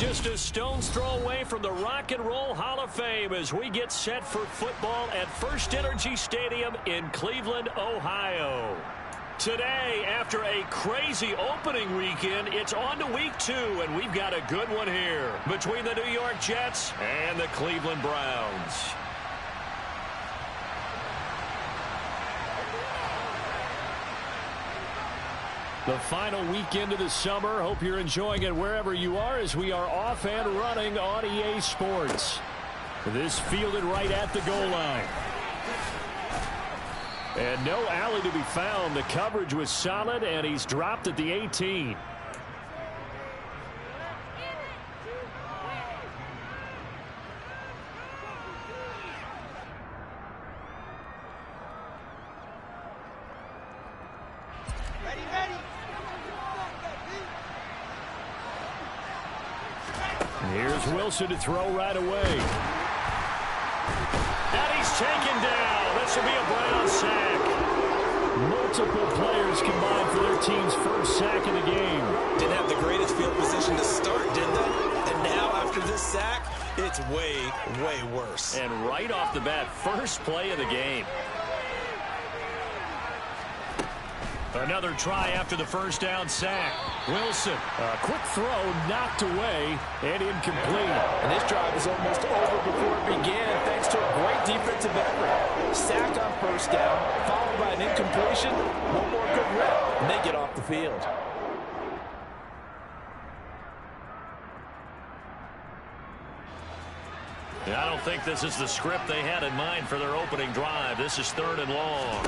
Just a stone's throw away from the Rock and Roll Hall of Fame as we get set for football at First Energy Stadium in Cleveland, Ohio. Today, after a crazy opening weekend, it's on to week 2, and we've got a good one here between the New York Jets and the Cleveland Browns. The final weekend of the summer. Hope you're enjoying it wherever you are as we are off and running on EA Sports. This fielded right at the goal line. And no alley to be found. The coverage was solid, and he's dropped at the 18. Here's Wilson to throw right away. And he's taken down. This will be a Brown sack. Multiple players combined for their team's first sack of the game. Didn't have the greatest field position to start, did they? And now after this sack, it's way, way worse. And right off the bat, first play of the game. Another try after the first down sack. Wilson, a quick throw, knocked away, and incomplete. And this drive is almost over before it began, thanks to a great defensive effort. Sacked on first down, followed by an incompletion. One more good rep, and they get off the field. I don't think this is the script they had in mind for their opening drive. This is 3rd and long.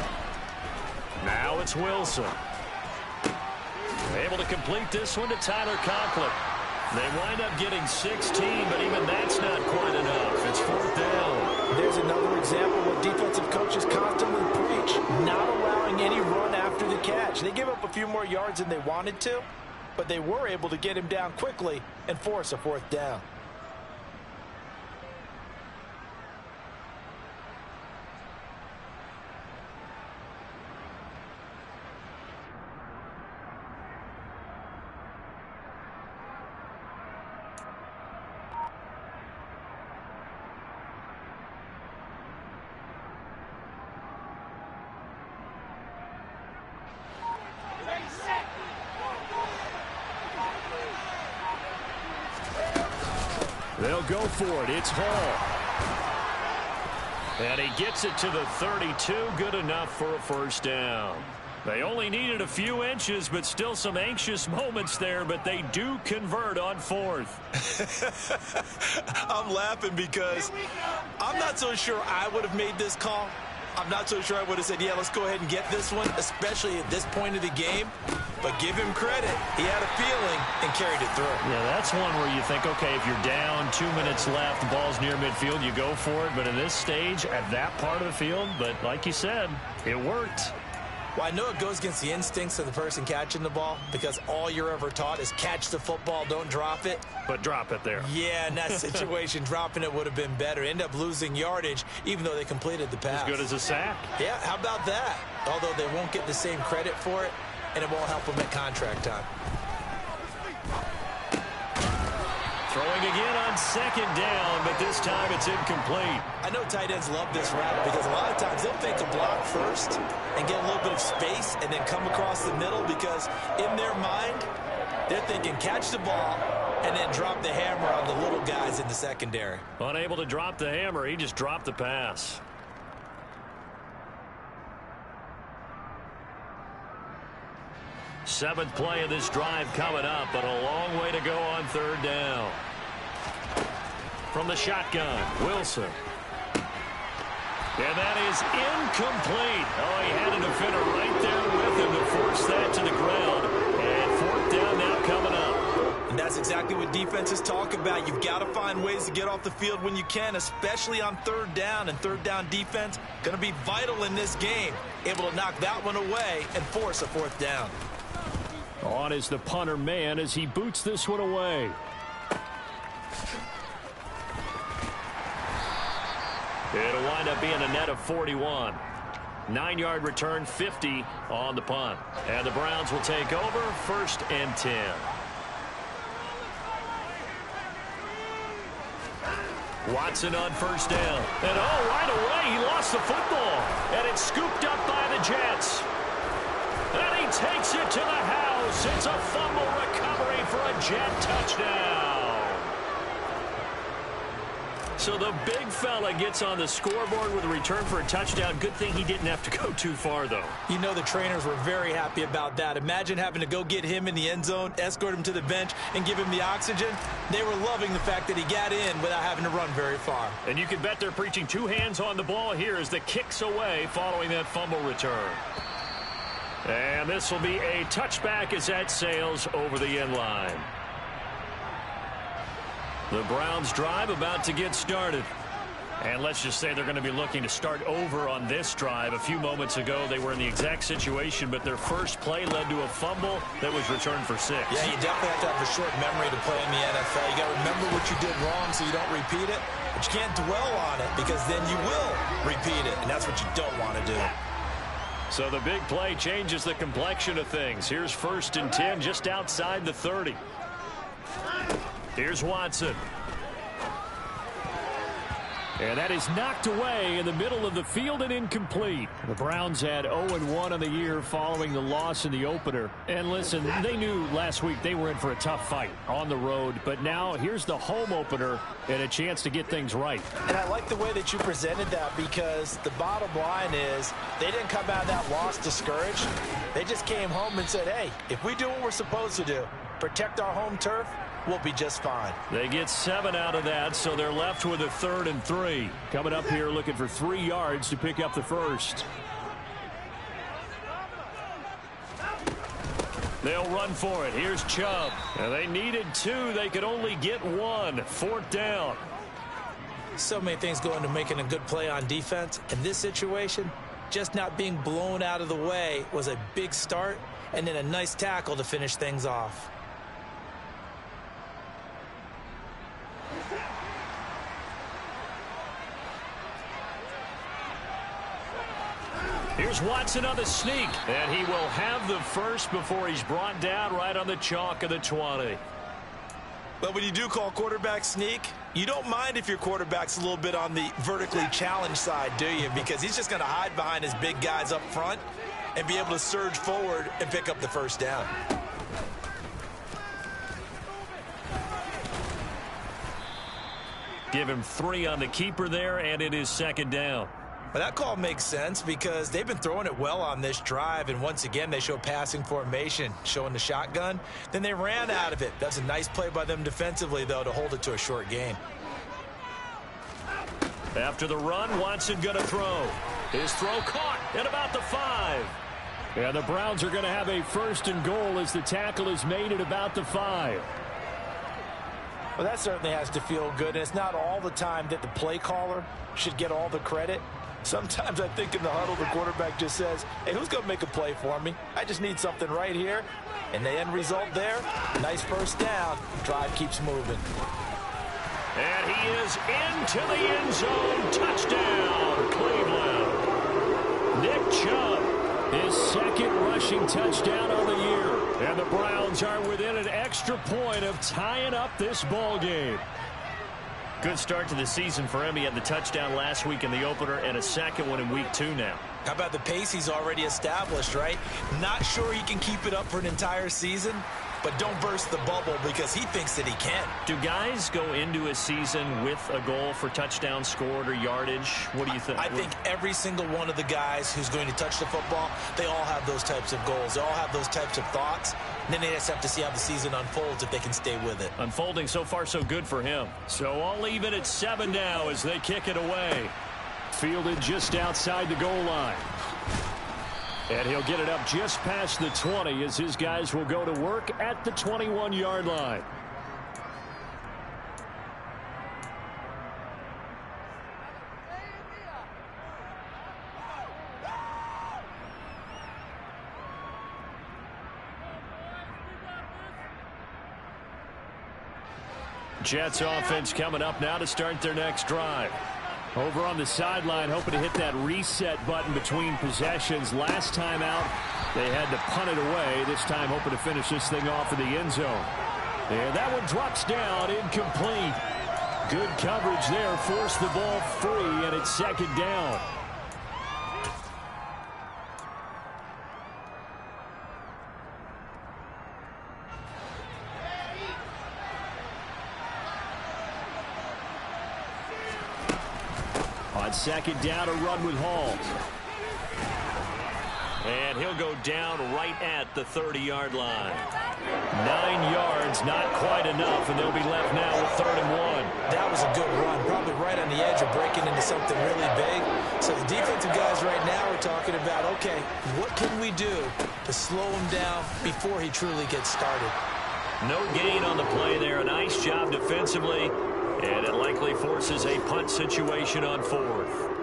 Now it's Wilson. Able to complete this one to Tyler Conklin. They wind up getting 16, but even that's not quite enough. It's 4th down. There's another example of what defensive coaches constantly preach, not allowing any run after the catch. They give up a few more yards than they wanted to, but they were able to get him down quickly and force a 4th down. They'll go for it. It's Hall. And he gets it to the 32. Good enough for a first down. They only needed a few inches, but still some anxious moments there, but they do convert on 4th. I'm laughing because I'm not so sure I would have made this call. I'm not so sure I would have said, yeah, let's go ahead and get this one, especially at this point of the game. But give him credit. He had a feeling and carried it through. Yeah, that's one where you think, okay, if you're down, 2 minutes left, the ball's near midfield, you go for it. But in this stage, at that part of the field, but like you said, it worked. Well, I know it goes against the instincts of the person catching the ball because all you're ever taught is catch the football, don't drop it. But drop it there. Yeah, in that situation, dropping it would have been better. End up losing yardage, even though they completed the pass. As good as a sack. Yeah, how about that? Although they won't get the same credit for it, and it won't help them at contract time. Throwing again on 2nd down, but this time it's incomplete. I know tight ends love this route because a lot of times they'll fake a block first and get a little bit of space and then come across the middle because in their mind, they're thinking catch the ball and then drop the hammer on the little guys in the secondary. Unable to drop the hammer, he just dropped the pass. Seventh play of this drive coming up, but a long way to go on 3rd down. From the shotgun, Wilson. And that is incomplete. Oh, he had a defender right there with him to force that to the ground. And 4th down now coming up. And that's exactly what defenses talk about. You've got to find ways to get off the field when you can, especially on 3rd down. And 3rd down defense going to be vital in this game. Able to knock that one away and force a 4th down. On is the punter man as he boots this one away. It'll wind up being a net of 41. 9-yard return, 50 on the punt. And the Browns will take over 1st and 10. Watson on first down. And right away, he lost the football. And it's scooped up by the Jets. And he takes it to the house. It's a fumble recovery for a Jet touchdown. So the big fella gets on the scoreboard with a return for a touchdown. Good thing he didn't have to go too far, though. You know the trainers were very happy about that. Imagine having to go get him in the end zone, escort him to the bench, and give him the oxygen. They were loving the fact that he got in without having to run very far. And you can bet they're preaching two hands on the ball here as the kick's away following that fumble return. And this will be a touchback as that sails over the end line. The Browns drive about to get started. And let's just say they're going to be looking to start over on this drive. A few moments ago, they were in the exact situation, but their first play led to a fumble that was returned for 6. Yeah, you definitely have to have a short memory to play in the NFL. You got to remember what you did wrong so you don't repeat it. But you can't dwell on it because then you will repeat it, and that's what you don't want to do. So the big play changes the complexion of things. Here's 1st and 10 just outside the 30. Here's Watson. And that is knocked away in the middle of the field and incomplete. The Browns had 0-1 on the year following the loss in the opener. And listen, they knew last week they were in for a tough fight on the road. But now here's the home opener and a chance to get things right. And I like the way that you presented that because the bottom line is they didn't come out of that loss discouraged. They just came home and said, hey, if we do what we're supposed to do, protect our home turf, we'll be just fine. They get 7 out of that, so they're left with a 3rd and 3. Coming up here looking for 3 yards to pick up the first. They'll run for it. Here's Chubb. And they needed 2. They could only get 1. 4th down. So many things go into making a good play on defense. In this situation, just not being blown out of the way was a big start, and then a nice tackle to finish things off. Here's Watson on the sneak, and he will have the first before he's brought down right on the chalk of the 20. But when you do call quarterback sneak, you don't mind if your quarterback's a little bit on the vertically challenged side, do you? Because he's just going to hide behind his big guys up front and be able to surge forward and pick up the first down. Give him 3 on the keeper there, and it is 2nd down. But that call makes sense because they've been throwing it well on this drive, and once again they show passing formation, showing the shotgun. Then they ran out of it. That's a nice play by them defensively, though, to hold it to a short game. After the run, Watson going to throw. His throw caught at about the 5. And the Browns are going to have a 1st and goal as the tackle is made at about the 5. Well, that certainly has to feel good, and it's not all the time that the play caller should get all the credit. Sometimes I think in the huddle, the quarterback just says, hey, who's going to make a play for me? I just need something right here. And the end result there, nice 1st down. Drive keeps moving. And he is into the end zone. Touchdown, Cleveland. Nick Chubb, his 2nd rushing touchdown on the year. And the Browns are within an extra point of tying up this ball game. Good start to the season for him. He had the touchdown last week in the opener and a 2nd one in week 2 now. How about the pace he's already established, right? Not sure he can keep it up for an entire season, but don't burst the bubble because he thinks that he can. Do guys go into a season with a goal for touchdown scored or yardage? What do you think? I think every single one of the guys who's going to touch the football, they all have those types of goals. They all have those types of thoughts. And then they just have to see how the season unfolds if they can stay with it. Unfolding so far so good for him. So I'll leave it at 7 now as they kick it away. Fielded just outside the goal line. And he'll get it up just past the 20 as his guys will go to work at the 21-yard line. Jets offense coming up now to start their next drive. Over on the sideline, hoping to hit that reset button between possessions. Last time out, they had to punt it away. This time, hoping to finish this thing off in the end zone. And that one drops down, incomplete. Good coverage there. Forced the ball free, and it's second down. On second down, a run with Hall. And he'll go down right at the 30-yard line. 9 yards, not quite enough, and they'll be left now with 3rd and 1. That was a good run, probably right on the edge of breaking into something really big. So the defensive guys right now are talking about, okay, what can we do to slow him down before he truly gets started? No gain on the play there. A nice job defensively, and it likely forces a punt situation on 4th.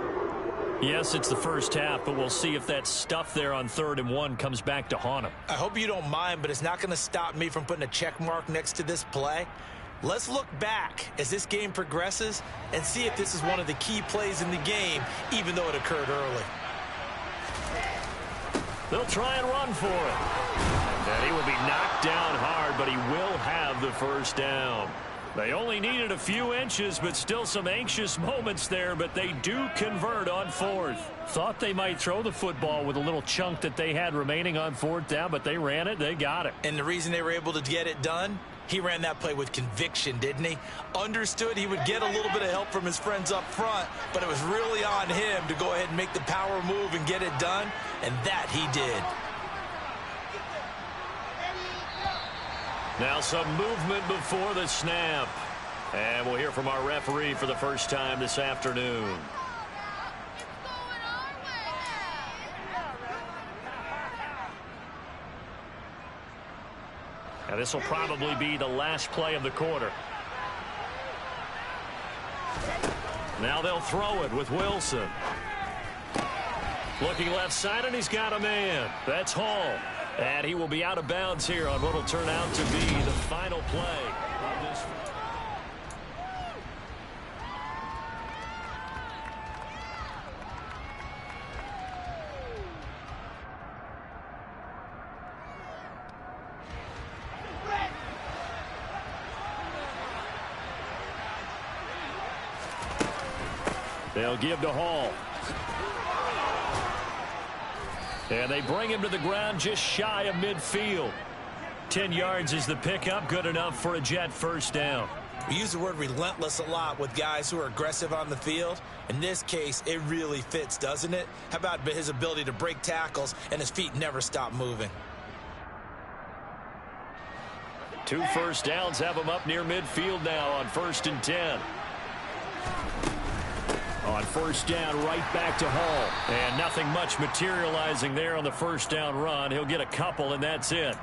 Yes, it's the first half, but we'll see if that stuff there on 3rd and 1 comes back to haunt him. I hope you don't mind, but it's not going to stop me from putting a check mark next to this play. Let's look back as this game progresses and see if this is one of the key plays in the game, even though it occurred early. They'll try and run for it. And he will be knocked down hard, but he will have the first down. They only needed a few inches, but still some anxious moments there, but they do convert on 4th. Thought they might throw the football with a little chunk that they had remaining on 4th down, but they ran it, they got it. And the reason they were able to get it done, he ran that play with conviction, didn't he? Understood he would get a little bit of help from his friends up front, but it was really on him to go ahead and make the power move and get it done, and that he did. Now some movement before the snap. And we'll hear from our referee for the first time this afternoon. And this will probably be the last play of the quarter. Now they'll throw it with Wilson. Looking left side, and he's got a man. That's Hall. And he will be out of bounds here on what will turn out to be the final play of this. They'll give to Hall. And they bring him to the ground just shy of midfield. 10 yards is the pickup, good enough for a Jet first down. We use the word relentless a lot with guys who are aggressive on the field. In this case, it really fits, doesn't it? How about his ability to break tackles and his feet never stop moving? 2 first downs have him up near midfield now on 1st and 10. On first down, right back to Hall. And nothing much materializing there on the first down run. He'll get a couple, and that's it.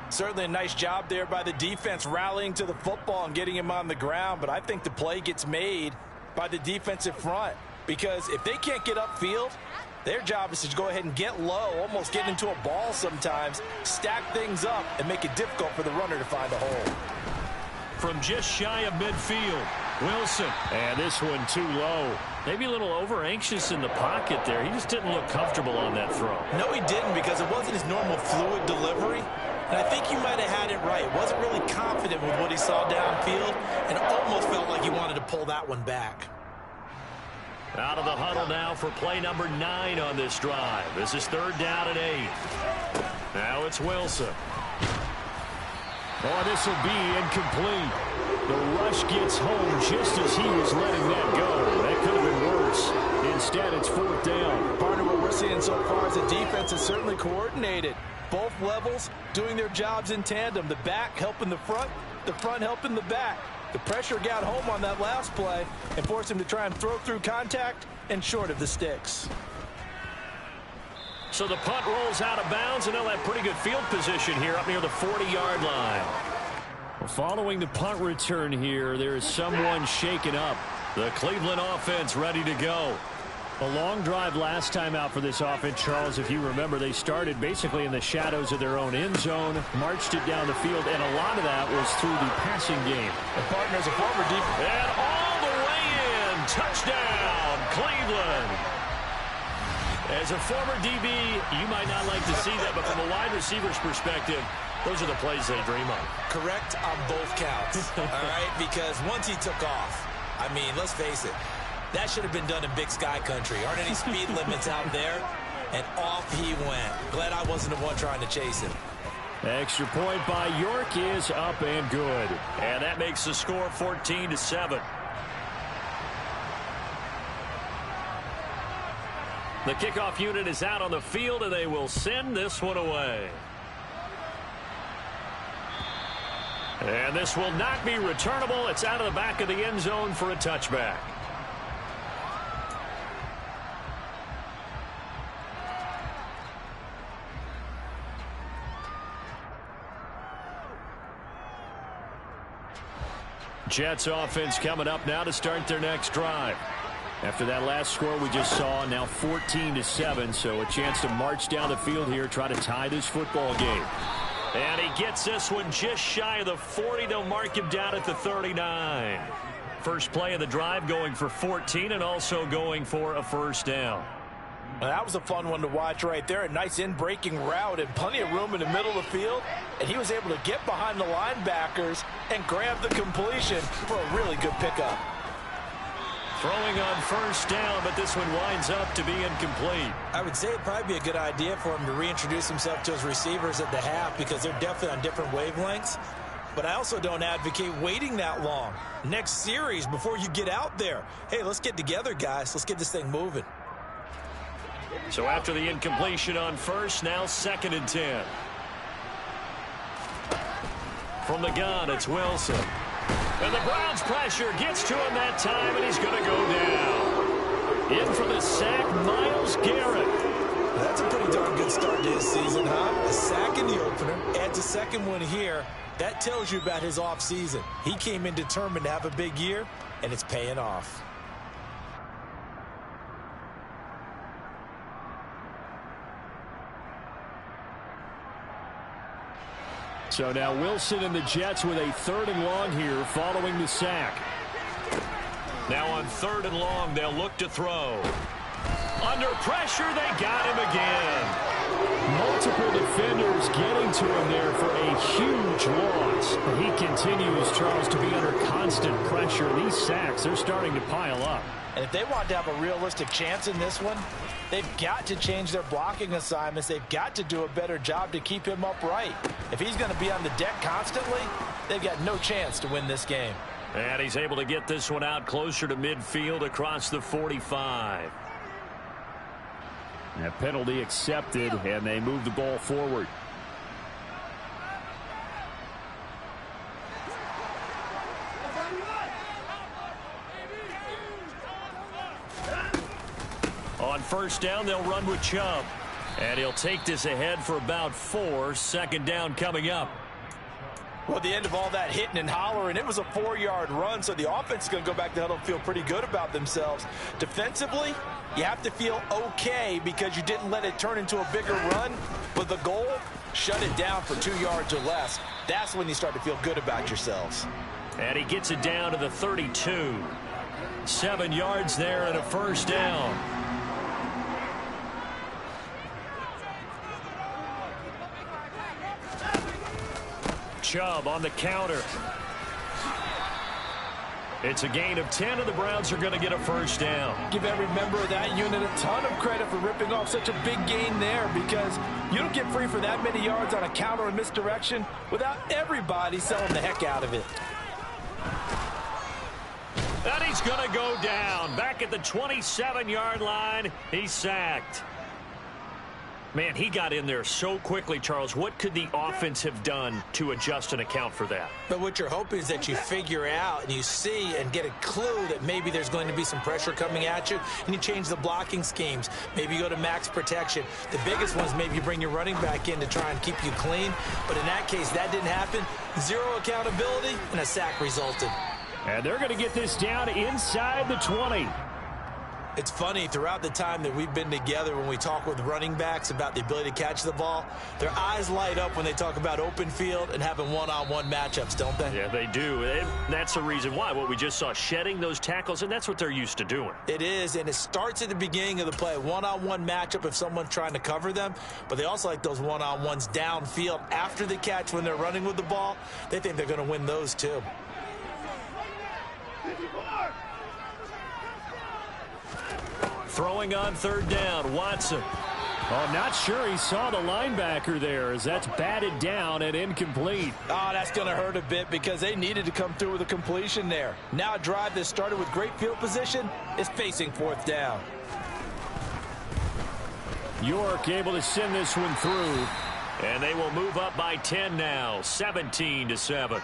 Certainly a nice job there by the defense rallying to the football and getting him on the ground. But I think the play gets made by the defensive front. Because if they can't get upfield, their job is to go ahead and get low, almost get into a ball sometimes, stack things up, and make it difficult for the runner to find a hole. From just shy of midfield, Wilson. And this one too low. Maybe a little over-anxious in the pocket there. He just didn't look comfortable on that throw. No, he didn't, because it wasn't his normal fluid delivery. And I think you might have had it right. Wasn't really confident with what he saw downfield and almost felt like he wanted to pull that one back. Out of the huddle now for play number 9 on this drive. This is 3rd down and 8. Now it's Wilson. Oh, this will be incomplete. The rush gets home just as he was letting that go. That could have been worse. Instead, it's 4th down. Partner, what we're seeing so far is the defense is certainly coordinated. Both levels doing their jobs in tandem. The back helping the front helping the back. The pressure got home on that last play and forced him to try and throw through contact and short of the sticks. So the punt rolls out of bounds, and they'll have pretty good field position here up near the 40-yard line. Following the punt return here, there is someone shaken up. The Cleveland offense ready to go. A long drive last time out for this offense, Charles. If you remember, they started basically in the shadows of their own end zone, marched it down the field, and a lot of that was through the passing game. The partner's a former defense. And all the way in. Touchdown, Cleveland. As a former DB, you might not like to see that, but from a wide receiver's perspective, those are the plays they dream of. Correct on both counts, all right? Because once he took off, I mean, let's face it, that should have been done in Big Sky country. Aren't any speed limits out there? And off he went. Glad I wasn't the one trying to chase him. Extra point by York is up and good. And that makes the score 14-7. The kickoff unit is out on the field, and they will send this one away. And this will not be returnable. It's out of the back of the end zone for a touchback. Jets offense coming up now to start their next drive. After that last score we just saw, now 14-7, so a chance to march down the field here, try to tie this football game. And he gets this one just shy of the 40. They'll mark him down at the 39. First play of the drive going for 14 and also going for a first down. Well, that was a fun one to watch right there. A nice in-breaking route and plenty of room in the middle of the field. And he was able to get behind the linebackers and grab the completion for a really good pickup. Throwing on first down, but this one winds up to be incomplete. I would say it'd probably be a good idea for him to reintroduce himself to his receivers at the half because they're definitely on different wavelengths. But I also don't advocate waiting that long. Next series before you get out there. Hey, let's get together, guys. Let's get this thing moving. So after the incompletion on first, now 2nd and 10. From the gun, it's Wilson. And the Browns pressure gets to him that time, and he's going to go down. In for the sack, Myles Garrett. That's a pretty darn good start to his season, huh? A sack in the opener, adds a second one here. That tells you about his offseason. He came in determined to have a big year, and it's paying off. So now Wilson and the Jets with a 3rd and long here following the sack. Now on 3rd and long, they'll look to throw. Under pressure, they got him again. Multiple defenders getting to him there for a huge loss. He continues, Charles, to be under constant pressure. These sacks, they're starting to pile up. And if they want to have a realistic chance in this one, they've got to change their blocking assignments. They've got to do a better job to keep him upright. If he's going to be on the deck constantly, they've got no chance to win this game. And he's able to get this one out closer to midfield across the 45. A penalty accepted, and they move the ball forward. On first down, they'll run with Chubb. And he'll take this ahead for about 4. 2nd down coming up. Well, at the end of all that hitting and hollering, it was a 4-yard run, so the offense is going to go back to huddle and feel pretty good about themselves. Defensively, you have to feel okay because you didn't let it turn into a bigger run. But the goal, shut it down for 2 yards or less. That's when you start to feel good about yourselves. And he gets it down to the 32. 7 yards there and a first down. Chubb on the counter. It's a gain of 10, and the Browns are going to get a first down. Give every member of that unit a ton of credit for ripping off such a big gain there because you don't get free for that many yards on a counter or misdirection without everybody selling the heck out of it. And he's going to go down. Back at the 27-yard line, he's sacked. Man, he got in there so quickly, Charles. What could the offense have done to adjust and account for that? But what you're hoping is that you figure out and you see and get a clue that maybe there's going to be some pressure coming at you, and you change the blocking schemes. Maybe you go to max protection. The biggest one is maybe you bring your running back in to try and keep you clean. But in that case, that didn't happen. 0 accountability, and a sack resulted. And they're going to get this down inside the 20. It's funny, throughout the time that we've been together, when we talk with running backs about the ability to catch the ball, their eyes light up when they talk about open field and having one-on-one matchups, don't they? Yeah, they do. And that's the reason why. What we just saw, shedding those tackles, and that's what they're used to doing. It is, and it starts at the beginning of the play. One-on-one matchup if someone's trying to cover them, but they also like those one-on-ones downfield after the catch when they're running with the ball. They think they're going to win those too. Throwing on third down, Watson. Oh, I'm not sure he saw the linebacker there as that's batted down and incomplete. Oh, that's going to hurt a bit because they needed to come through with a completion there. Now a drive that started with great field position is facing fourth down. York able to send this one through. And they will move up by 10 now, 17-7.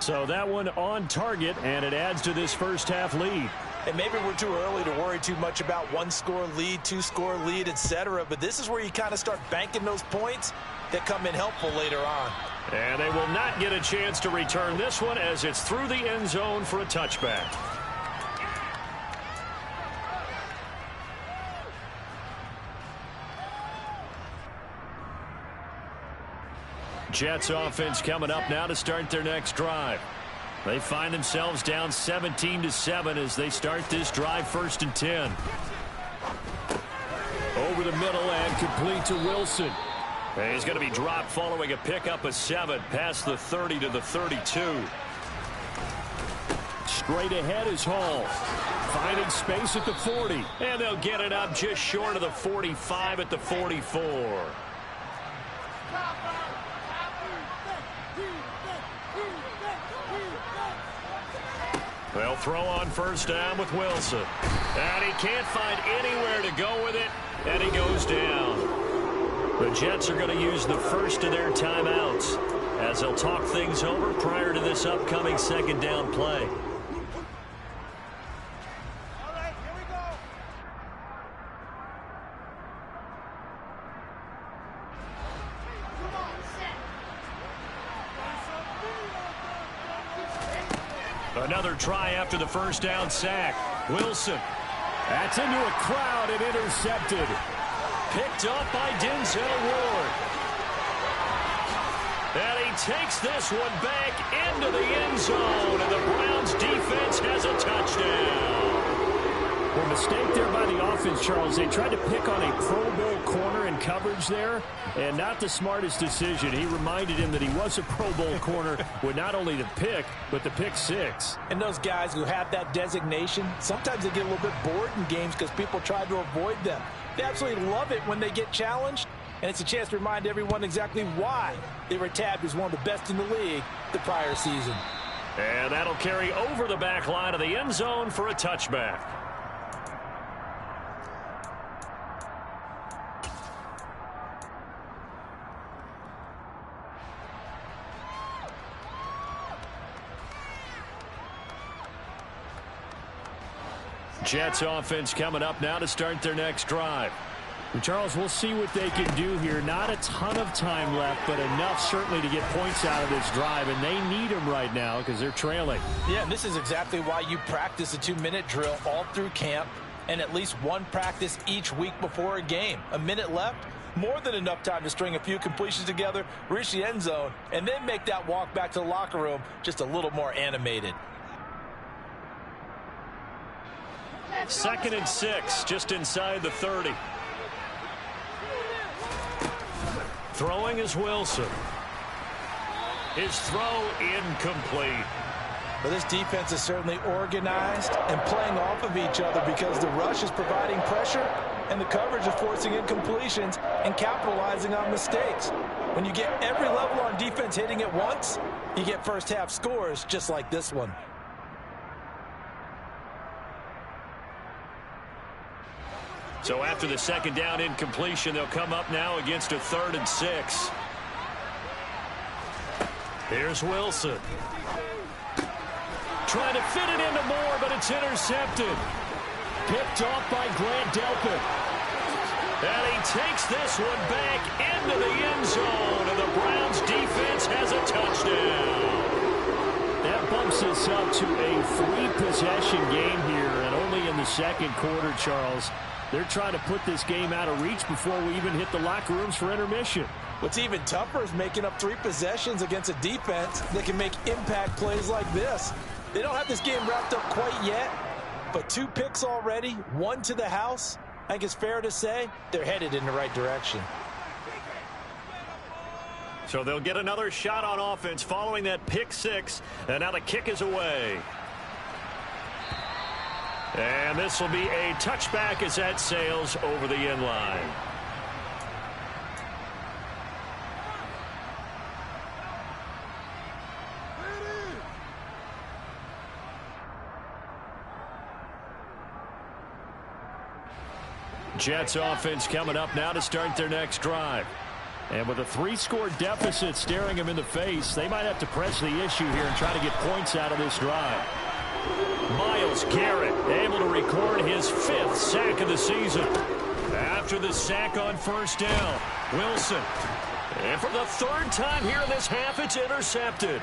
So that one on target, and it adds to this first half lead. And maybe we're too early to worry too much about one-score lead, two-score lead, etc. But this is where you kind of start banking those points that come in helpful later on. And they will not get a chance to return this one as it's through the end zone for a touchback. Jets offense coming up now to start their next drive. They find themselves down 17-7 as they start this drive, 1st and 10. Over the middle and complete to Wilson. And he's going to be dropped following a pickup of 7 past the 30 to the 32. Straight ahead is Hall. Finding space at the 40. And they'll get it up just short of the 45 at the 44. They'll throw on first down with Wilson. And he can't find anywhere to go with it, and he goes down. The Jets are going to use the first of their timeouts as they'll talk things over prior to this upcoming second down play. Another try after the first down sack. Wilson. That's into a crowd and intercepted. Picked up by Denzel Ward. And he takes this one back into the end zone. And the Browns defense has a touchdown. Well, mistake there by the offense, Charles. They tried to pick on a Pro Bowl corner in coverage there, and not the smartest decision. He reminded him that he was a Pro Bowl corner with not only the pick, but the pick 6. And those guys who have that designation, sometimes they get a little bit bored in games because people try to avoid them. They absolutely love it when they get challenged, and it's a chance to remind everyone exactly why they were tabbed as one of the best in the league the prior season. And that'll carry over the back line of the end zone for a touchback. Jets offense coming up now to start their next drive. And Charles, we'll see what they can do here. Not a ton of time left, but enough certainly to get points out of this drive, and they need them right now because they're trailing. Yeah, and this is exactly why you practice a 2-minute drill all through camp and at least one practice each week before a game. A minute left, more than enough time to string a few completions together, reach the end zone, and then make that walk back to the locker room just a little more animated. 2nd and 6, just inside the 30. Throwing is Wilson. His throw incomplete. But this defense is certainly organized and playing off of each other because the rush is providing pressure and the coverage is forcing incompletions and capitalizing on mistakes. When you get every level on defense hitting at once, you get first half scores just like this one. So after the second down incompletion, they'll come up now against a 3rd and 6. Here's Wilson. Trying to fit it into Moore, but it's intercepted. Picked off by Grant Delpit. And he takes this one back into the end zone, and the Browns defense has a touchdown. That bumps us up to a 3-possession game here, and early in the second quarter, Charles. They're trying to put this game out of reach before we even hit the locker rooms for intermission. What's even tougher is making up 3 possessions against a defense that can make impact plays like this. They don't have this game wrapped up quite yet, but 2 picks already, 1 to the house. I think it's fair to say they're headed in the right direction. So they'll get another shot on offense following that pick 6, and now the kick is away. And this will be a touchback as that sails over the end line. Jets offense coming up now to start their next drive. And with a 3-score deficit staring them in the face, they might have to press the issue here and try to get points out of this drive. Myles Garrett able to record his 5th sack of the season. After the sack on first down, Wilson. And for the 3rd time here in this half, it's intercepted.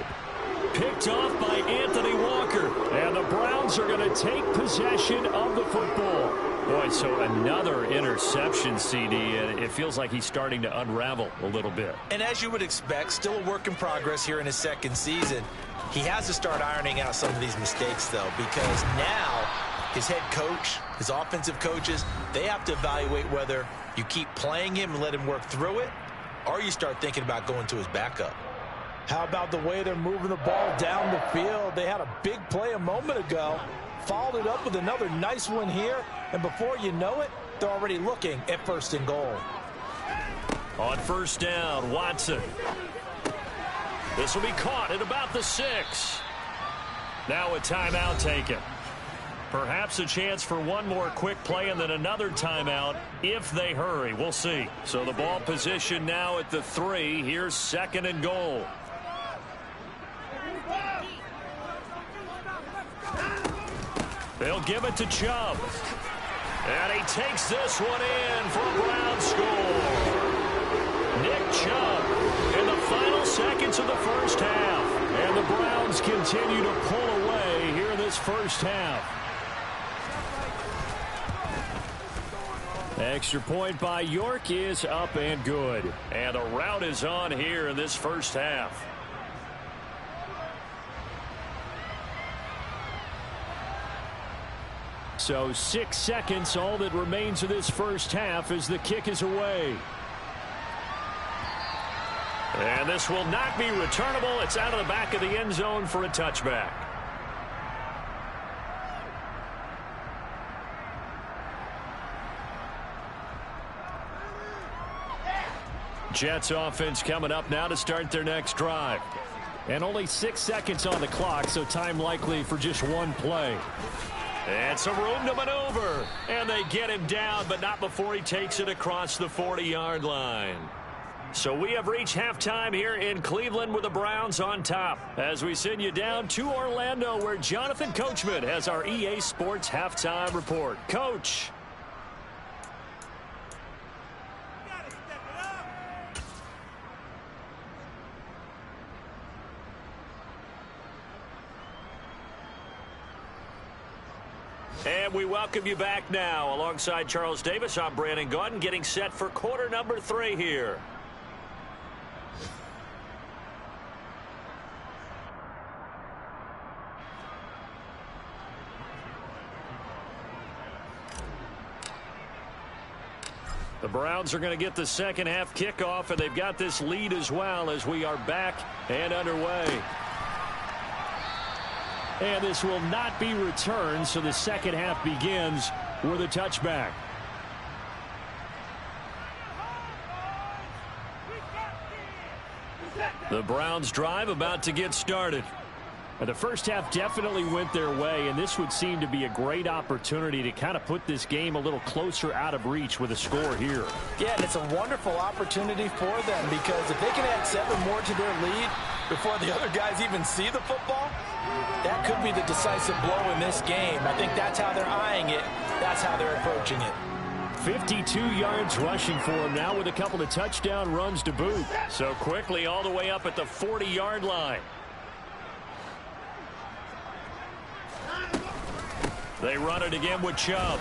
Picked off by Anthony Walker. And the Browns are going to take possession of the football. Boy, so another interception, CD, and it feels like he's starting to unravel a little bit. And as you would expect, still a work in progress here in his 2nd season. He has to start ironing out some of these mistakes, though, because now his head coach, his offensive coaches, they have to evaluate whether you keep playing him and let him work through it, or you start thinking about going to his backup. How about the way they're moving the ball down the field? They had a big play a moment ago, followed it up with another nice one here, and before you know it, they're already looking at 1st and goal. On first down, Watson. This will be caught at about the 6. Now a timeout taken. Perhaps a chance for one more quick play and then another timeout if they hurry. We'll see. So the ball position now at the 3. Here's 2nd and goal. They'll give it to Chubb. And he takes this one in for a Brown score. Nick Chubb in the final seconds of the first half. And the Browns continue to pull away here in this first half. Extra point by York is up and good. And the route is on here in this first half. So 6 seconds, all that remains of this first half as the kick is away. And this will not be returnable. It's out of the back of the end zone for a touchback. Jets offense coming up now to start their next drive. And only 6 seconds on the clock, so time likely for just one play. And some room to maneuver. And they get him down, but not before he takes it across the 40-yard line. So we have reached halftime here in Cleveland with the Browns on top. As we send you down to Orlando, where Jonathan Coachman has our EA Sports halftime report. Coach. And we welcome you back now. Alongside Charles Davis, I'm Brandon Gaudin, getting set for quarter number 3 here. The Browns are going to get the second half kickoff, and they've got this lead as well as we are back and underway. And this will not be returned, so the second half begins with a touchback. The Browns drive about to get started. The first half definitely went their way, and this would seem to be a great opportunity to kind of put this game a little closer out of reach with a score here. Yeah, and it's a wonderful opportunity for them, because if they can add 7 more to their lead before the other guys even see the football, that could be the decisive blow in this game. I think that's how they're eyeing it. That's how they're approaching it. 52 yards rushing for him now with a couple of touchdown runs to boot. So quickly all the way up at the 40-yard line. They run it again with Chubb.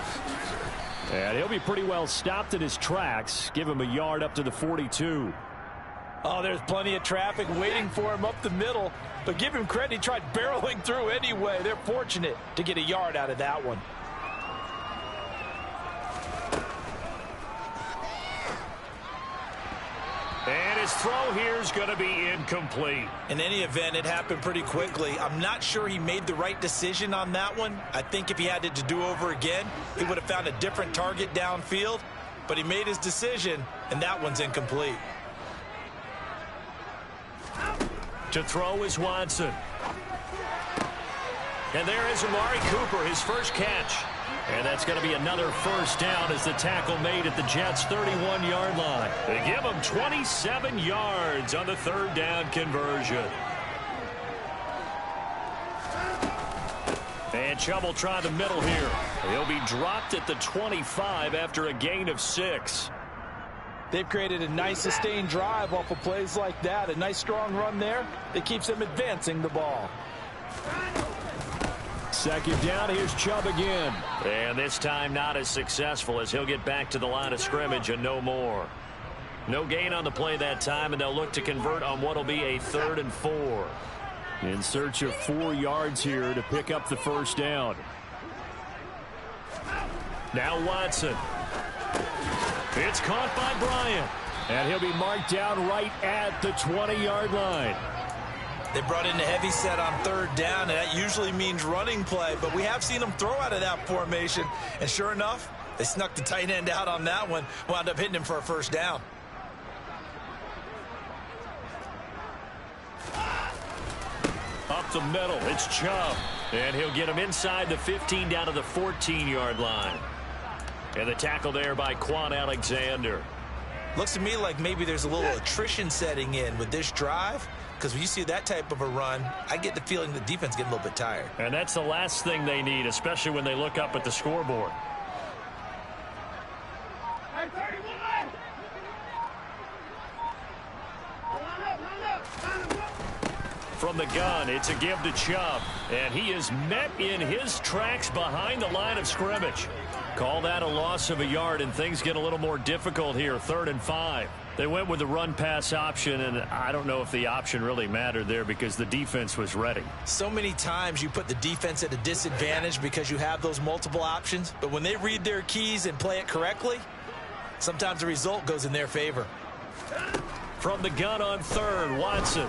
And he'll be pretty well stopped in his tracks. Give him a yard up to the 42. Oh, there's plenty of traffic waiting for him up the middle. But give him credit, he tried barreling through anyway. They're fortunate to get a yard out of that one. And his throw here is going to be incomplete. In any event, it happened pretty quickly. I'm not sure he made the right decision on that one. I think if he had it to do over again, he would have found a different target downfield. But he made his decision, and that one's incomplete. To throw is Watson. And there is Amari Cooper, his first catch. And that's going to be another first down as the tackle made at the Jets' 31-yard line. They give him 27 yards on the third down conversion. And Chubb will try the middle here. He'll be dropped at the 25 after a gain of 6. They've created a nice sustained drive off of plays like that. A nice strong run there that keeps them advancing the ball. Second down, here's Chubb again. And this time not as successful as he'll get back to the line of scrimmage and no more. No gain on the play that time, and they'll look to convert on what will be a 3rd and 4. In search of 4 yards here to pick up the first down. Now Watson. It's caught by Bryant. And he'll be marked down right at the 20-yard line. They brought in a heavy set on 3rd down, and that usually means running play, but we have seen them throw out of that formation. And sure enough, they snuck the tight end out on that one, wound up hitting him for a first down. Up the middle, it's Chubb. And he'll get him inside the 15 down to the 14-yard line. And the tackle there by Quan Alexander. Looks to me like maybe there's a little attrition setting in with this drive, because when you see that type of a run, I get the feeling the defense getting a little bit tired. And that's the last thing they need, especially when they look up at the scoreboard. From the gun, it's a give to Chubb. And he is met in his tracks behind the line of scrimmage. Call that a loss of a yard, and things get a little more difficult here, 3rd and 5. They went with the run-pass option, and I don't know if the option really mattered there because the defense was ready. So many times you put the defense at a disadvantage because you have those multiple options, but when they read their keys and play it correctly, sometimes the result goes in their favor. From the gun on 3rd, Watson.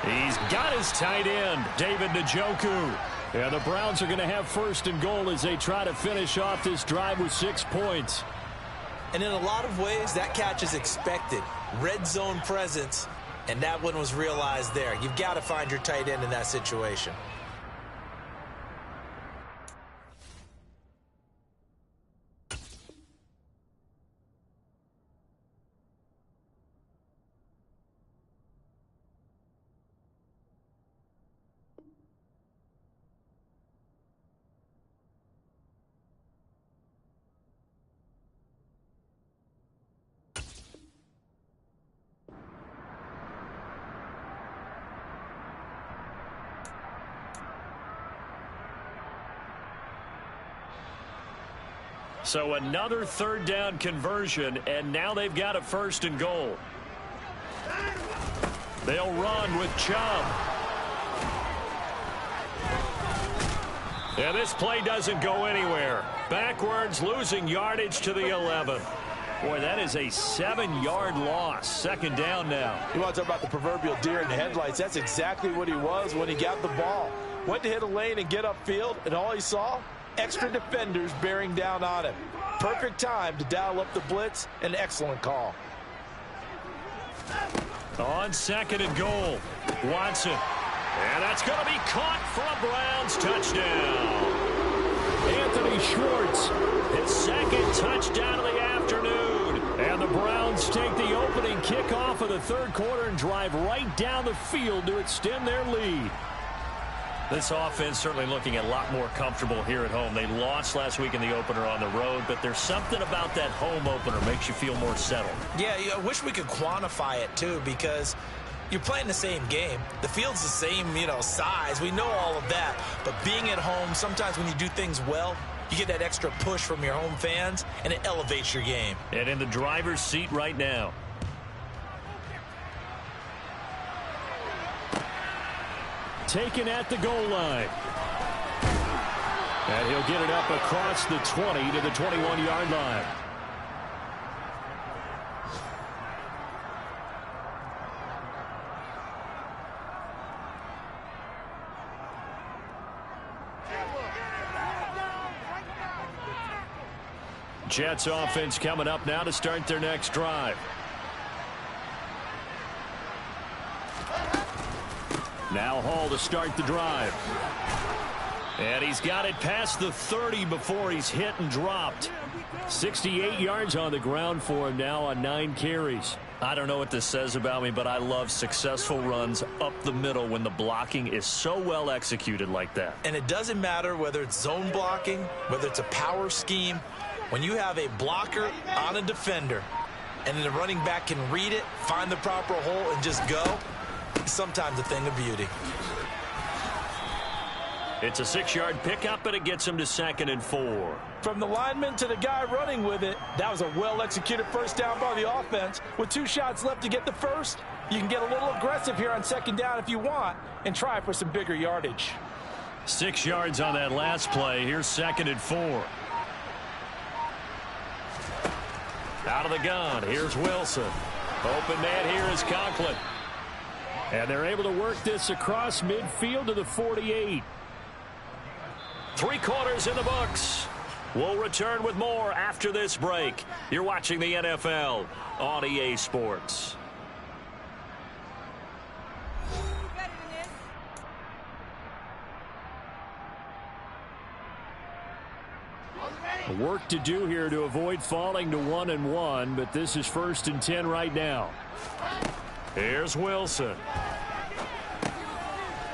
He's got his tight end, David Njoku. And the Browns are going to have 1st and goal as they try to finish off this drive with 6 points. And in a lot of ways, that catch is expected. Red zone presence, and that one was realized there. You've got to find your tight end in that situation. So another 3rd down conversion, and now they've got a 1st and goal. They'll run with Chubb. And this play doesn't go anywhere. Backwards, losing yardage to the 11. Boy, that is a 7-yard loss. 2nd down now. You want to talk about the proverbial deer in the headlights. That's exactly what he was when he got the ball. Went to hit a lane and get upfield, and all he saw, extra defenders bearing down on him. Perfect time to dial up the blitz. An excellent call. On 2nd and goal, Watson. And that's going to be caught for a Browns touchdown. Anthony Schwartz, his 2nd touchdown of the afternoon. And the Browns take the opening kickoff of the 3rd quarter and drive right down the field to extend their lead. This offense certainly looking a lot more comfortable here at home. They lost last week in the opener on the road, but there's something about that home opener makes you feel more settled. Yeah, I wish we could quantify it, too, because you're playing the same game. The field's the same, size. We know all of that. But being at home, sometimes when you do things well, you get that extra push from your home fans, and it elevates your game. And in the driver's seat right now. Taken at the goal line. And he'll get it up across the 20 to the 21-yard line. Jets offense coming up now to start their next drive. Now Hall to start the drive. And he's got it past the 30 before he's hit and dropped. 68 yards on the ground for him now on 9 carries. I don't know what this says about me, but I love successful runs up the middle when the blocking is so well executed like that. And it doesn't matter whether it's zone blocking, whether it's a power scheme. When you have a blocker on a defender and the running back can read it, find the proper hole, and just go, it's sometimes a thing of beauty. It's a 6-yard pickup, and it gets him to 2nd and 4. From the lineman to the guy running with it, that was a well-executed first down by the offense. With 2 shots left to get the first, you can get a little aggressive here on 2nd down if you want and try for some bigger yardage. 6 yards on that last play. Here's 2nd and 4. Out of the gun. Here's Wilson. Open man here is Conklin. And they're able to work this across midfield to the 48. 3 quarters in the books. We'll return with more after this break. You're watching the NFL on EA Sports. Work to do here to avoid falling to 1-1, but this is 1st and 10 right now. Here's Wilson.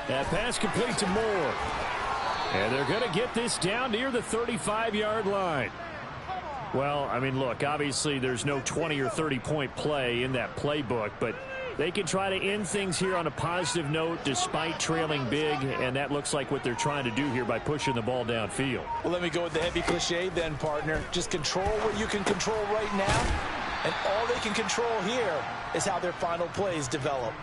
That pass complete to Moore. And they're going to get this down near the 35-yard line. Well, I mean, look, obviously there's no 20 or 30-point play in that playbook, but they can try to end things here on a positive note despite trailing big, and that looks like what they're trying to do here by pushing the ball downfield. Well, let me go with the heavy cliche then, partner. Just control what you can control right now, and all they can control here is how their final plays develop.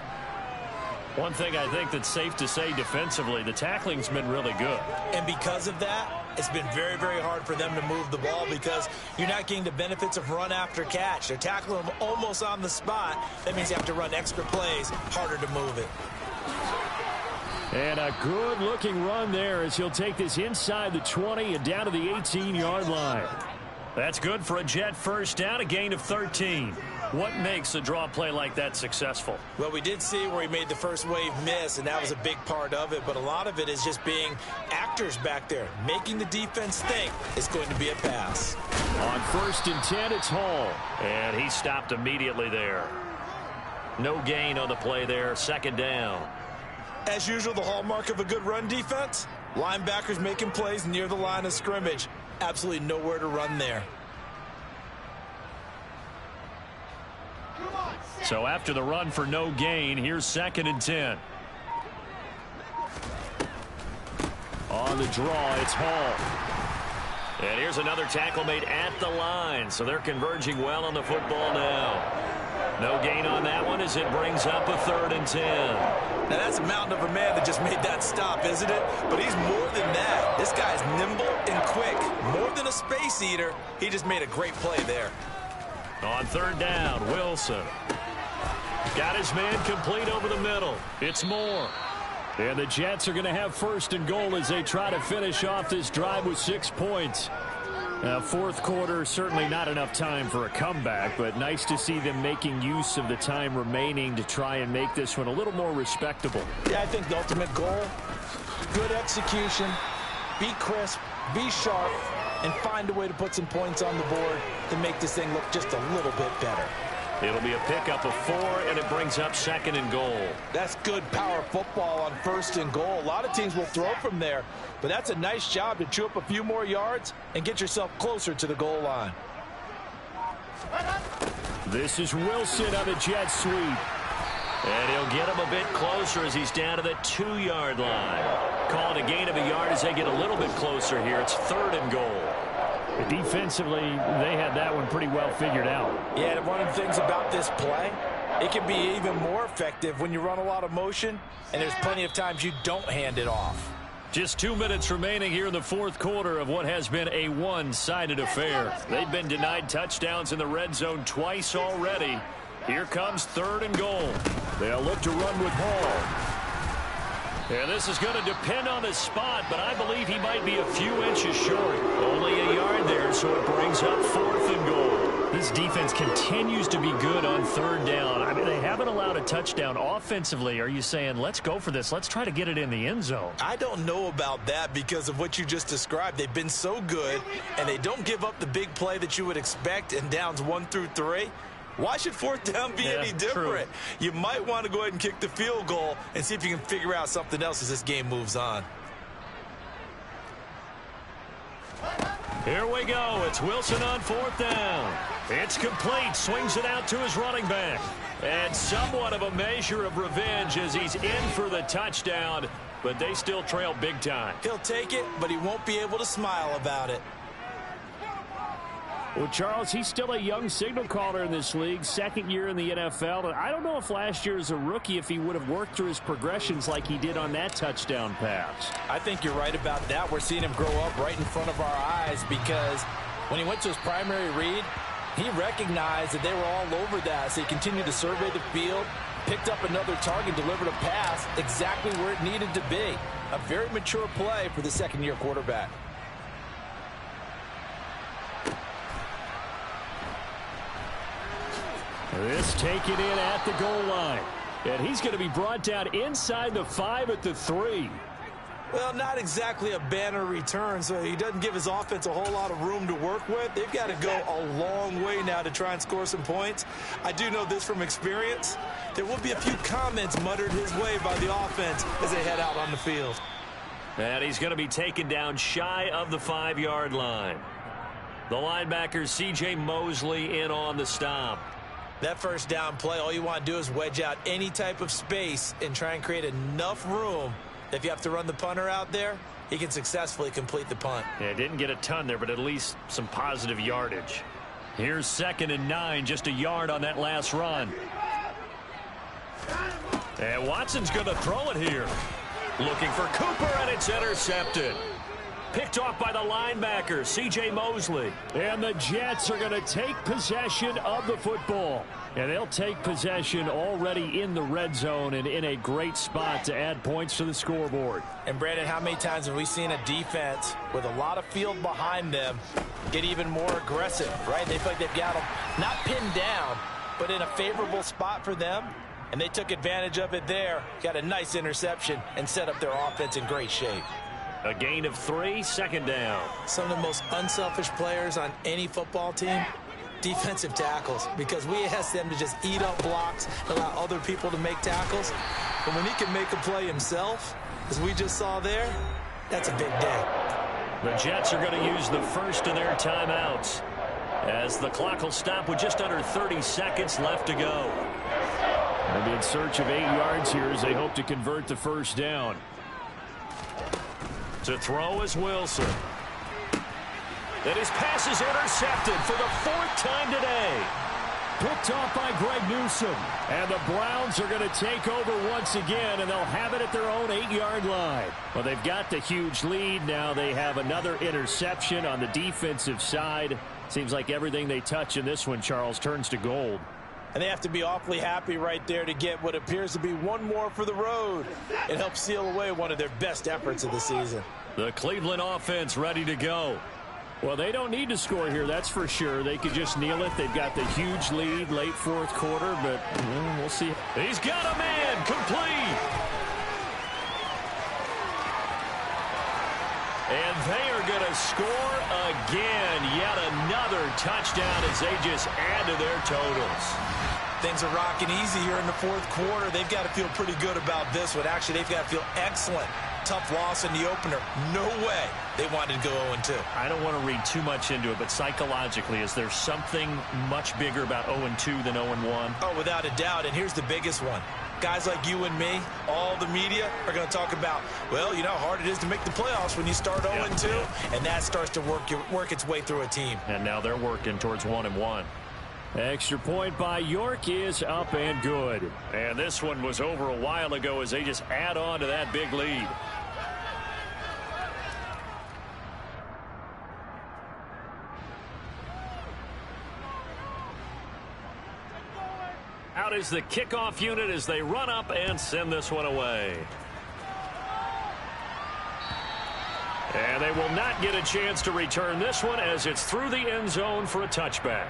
One thing I think that's safe to say defensively, the tackling's been really good. And because of that, it's been very, very hard for them to move the ball because you're not getting the benefits of run after catch. They're tackling them almost on the spot. That means you have to run extra plays, harder to move it. And a good-looking run there as he'll take this inside the 20 and down to the 18-yard line. That's good for a Jet first down, a gain of 13. What makes a draw play like that successful? Well, we did see where he made the first wave miss, and that was a big part of it. But a lot of it is just being actors back there, making the defense think it's going to be a pass. On 1st and 10, it's Hall. And he stopped immediately there. No gain on the play there, 2nd down. As usual, the hallmark of a good run defense, linebackers making plays near the line of scrimmage. Absolutely nowhere to run there. So after the run for no gain, here's 2nd and 10. On the draw, it's Hall. And here's another tackle made at the line. So they're converging well on the football now. No gain on that one as it brings up a 3rd and 10. Now that's a mountain of a man that just made that stop, isn't it? But he's more than that. This guy's nimble and quick. More than a space eater. He just made a great play there. On 3rd down, Wilson. Got his man complete over the middle. It's Moore. And the Jets are going to have 1st and goal as they try to finish off this drive with 6 points. Now, 4th quarter, certainly not enough time for a comeback, but nice to see them making use of the time remaining to try and make this one a little more respectable. Yeah, I think the ultimate goal, good execution, be crisp, be sharp, and find a way to put some points on the board to make this thing look just a little bit better. It'll be a pickup of 4, and it brings up 2nd and goal. That's good power football on 1st and goal. A lot of teams will throw from there, but that's a nice job to chew up a few more yards and get yourself closer to the goal line. This is Wilson on the jet sweep. And he'll get him a bit closer as he's down to the 2-yard line. Called a gain of a yard as they get a little bit closer here. It's 3rd and goal. Defensively, they had that one pretty well figured out. Yeah, and one of the things about this play, it can be even more effective when you run a lot of motion, and there's plenty of times you don't hand it off. Just 2 minutes remaining here in the 4th quarter of what has been a one-sided affair. They've been denied touchdowns in the red zone twice already. Here comes 3rd and goal. They'll look to run with Hall. And this is going to depend on the spot, but I believe he might be a few inches short. Only a yard there, so it brings up 4th and goal. This defense continues to be good on 3rd down. I mean, they haven't allowed a touchdown offensively. Are you saying, let's go for this? Let's try to get it in the end zone. I don't know about that because of what you just described. They've been so good, and they don't give up the big play that you would expect in downs 1 through 3. Why should 4th down be any different? True. You might want to go ahead and kick the field goal and see if you can figure out something else as this game moves on. Here we go. It's Wilson on 4th down. It's complete. Swings it out to his running back. And somewhat of a measure of revenge as he's in for the touchdown, but they still trail big time. He'll take it, but he won't be able to smile about it. Well, Charles, he's still a young signal caller in this league, 2nd year in the NFL. And I don't know if last year as a rookie if he would have worked through his progressions like he did on that touchdown pass. I think you're right about that. We're seeing him grow up right in front of our eyes because when he went to his primary read, he recognized that they were all over that. So he continued to survey the field, picked up another target, delivered a pass exactly where it needed to be. A very mature play for the 2nd-year quarterback. This taken in at the goal line. And he's going to be brought down inside the 5 at the 3. Well, not exactly a banner return, so he doesn't give his offense a whole lot of room to work with. They've got to go a long way now to try and score some points. I do know this from experience. There will be a few comments muttered his way by the offense as they head out on the field. And he's going to be taken down shy of the 5-yard line. The linebacker, C.J. Mosley, in on the stop. That 1st down play, all you want to do is wedge out any type of space and try and create enough room that if you have to run the punter out there, he can successfully complete the punt. Yeah, didn't get a ton there, but at least some positive yardage. Here's 2nd and 9, just a yard on that last run. And Watson's going to throw it here. Looking for Cooper, and it's intercepted. Picked off by the linebacker, C.J. Mosley. And the Jets are going to take possession of the football. And they'll take possession already in the red zone and in a great spot to add points to the scoreboard. And, Brandon, how many times have we seen a defense with a lot of field behind them get even more aggressive, right? They feel like they've got them not pinned down, but in a favorable spot for them. And they took advantage of it there, got a nice interception, and set up their offense in great shape. A gain of 3, 2nd down. Some of the most unselfish players on any football team, defensive tackles, because we ask them to just eat up blocks and allow other people to make tackles. But when he can make a play himself, as we just saw there, that's a big day. The Jets are going to use the first of their timeouts as the clock will stop with just under 30 seconds left to go. They'll be in search of 8 yards here as they hope to convert the 1st down. To throw is Wilson. And his pass is intercepted for the 4th time today. Picked off by Greg Newsome. And the Browns are going to take over once again, and they'll have it at their own 8-yard line. Well, they've got the huge lead. Now they have another interception on the defensive side. Seems like everything they touch in this one, Charles, turns to gold. And they have to be awfully happy right there to get what appears to be one more for the road. It helps seal away one of their best efforts of the season. The Cleveland offense ready to go. Well, they don't need to score here, that's for sure. They could just kneel it. They've got the huge lead late 4th quarter, but we'll see. He's got a man complete. And they are going to score again. Yet another touchdown as they just add to their totals. Things are rocking easy here in the 4th quarter. They've got to feel pretty good about this one. Actually, they've got to feel excellent. Tough loss in the opener. No way they wanted to go 0-2. I don't want to read too much into it, but psychologically, is there something much bigger about 0-2 than 0-1? Oh, without a doubt. And here's the biggest one. guys like you and me, all the media, are going to talk about, well, you know how hard it is to make the playoffs when you start 0-2, and that starts to work its way through a team. And now they're working towards 1-1. Extra point by York is up and good. And this one was over a while ago as they just add on to that big lead. Out is the kickoff unit as they run up and send this one away. And they will not get a chance to return this one as it's through the end zone for a touchback.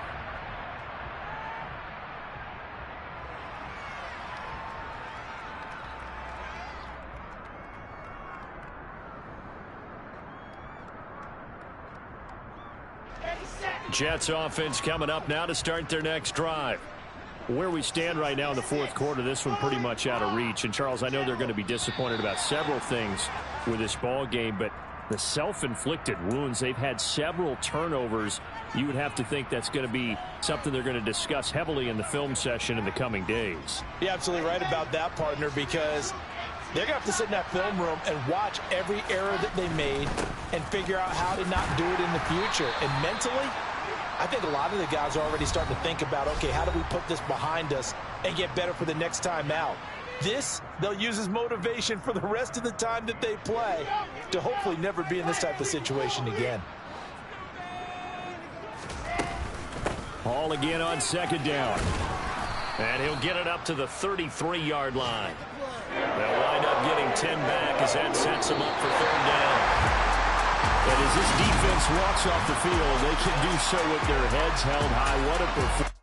Jets offense coming up now to start their next drive. Where we stand right now in the fourth quarter, this one pretty much out of reach. And, Charles, I know they're going to be disappointed about several things with this ball game, but the self-inflicted wounds, they've had several turnovers. You would have to think that's going to be something they're going to discuss heavily in the film session in the coming days. You're absolutely right about that, partner, because they're going to have to sit in that film room and watch every error that they made and figure out how to not do it in the future. And mentally, I think a lot of the guys are already starting to think about, okay, how do we put this behind us and get better for the next time out? This, they'll use as motivation for the rest of the time that they play to hopefully never be in this type of situation again. Hall again on second down. And he'll get it up to the 33-yard line. They'll wind up getting 10 back as that sets them up for third down. And as this defense walks off the field, they can do so with their heads held high. What a performance.